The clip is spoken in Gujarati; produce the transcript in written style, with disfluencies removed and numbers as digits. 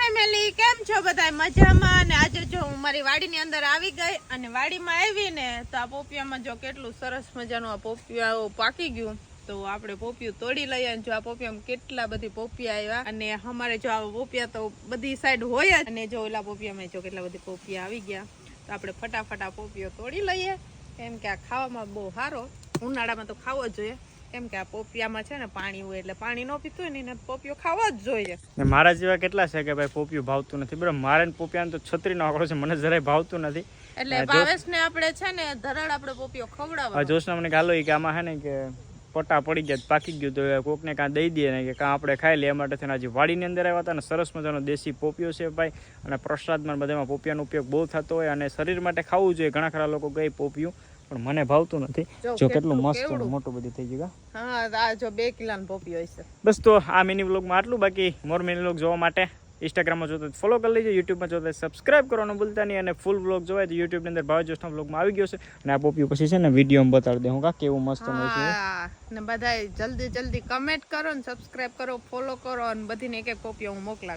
ફેમિલી કેમ છો બધા મજામાં? અને આજે જો હું મારી વાડીની અંદર આવી ગઈ અને વાડીમાં આવીને તો આ પોપિયામાં જો કેટલું સરસ મજાનું આ પોપિયા પાકી ગયું તો આપણે પોપિયું તોડી લઈએ. અને જો આ પોપિયામાં કેટલા બધી પોપિયા આવ્યા અને અમારે જો આ પોપિયા તો બધી સાઈડ હોય જ. અને જો ઓલા પોપિયામાં જો કેટલા બધી પોપિયા આવી ગયા તો આપણે ફટાફટ આ પોપિયો તોડી લઈએ કેમ કે આ ખાવામાં બહુ સારો, ઉનાળામાં તો ખાવો જ જોઈએ કેમ કે આ પોપિયામાં છે ને પાણી હોય એટલે પાણી ન પીતું હોય ને પોપિયો ખાવો જ જોઈએ. ને મારા જેવા કેટલા છે કે ભાઈ પોપિયું ભાવતું નથી બરાબર. મારે પોપિયાને તો છત્રીનો આંકડો છે, મને જરાય ભાવતું નથી. એટલે ભાવેશને આપણે છે ને ધરાડ આપણે પોપિયો ખવડાવવાનો. જોશના મને ગાલો કે આમાં હે ને કે પટ્ટા પડી ગયા પાકી ગયું તો કોકને કાં દઈ દઈએ ને કે કાં આપણે ખાઈ લઈએ. એ માટે થઈને આજે વાડીની અંદર આવ્યા હતા અને સરસ મજાનો દેશી પોપિયો છે ભાઈ. અને પ્રસાદમાં બધામાં પોપિયાનો ઉપયોગ બહુ થતો હોય અને શરીર માટે ખાવું જોઈએ. ઘણા ખરા લોકો ગઈ પોપિયું પણ મને ભાવતું નથી. જો કેટલું મસ્ત મોટું બધું થઈ ગયું. હા આ જો 2 કિલોનો પોપિયો હશે. બસ તો આ મિની વ્લોગમાં આટલું. બાકી મોર મિની વ્લોગ જોવા માટે ઇન્સ્ટાગ્રામમાં જોતા ફોલો કરી લેજો, યુટ્યુબમાં જોતા સબસ્ક્રાઇબ કરવાનું ભૂલતા નહીં. અને ફૂલ વ્લોગ જોવાય તો યુટ્યુબની અંદર ભાવ જોશના વ્લોગમાં આવી ગયો છે. અને આ પોપિયું પછી છે ને વિડીયોમાં બતાડી દે હું કા કેવું મસ્ત હોય છે. ને બધાય જલ્દી કમેન્ટ કરો ને સબસ્ક્રાઇબ કરો, ફોલો કરો અને બધીને એક એક પોપિયો હું મોકલા.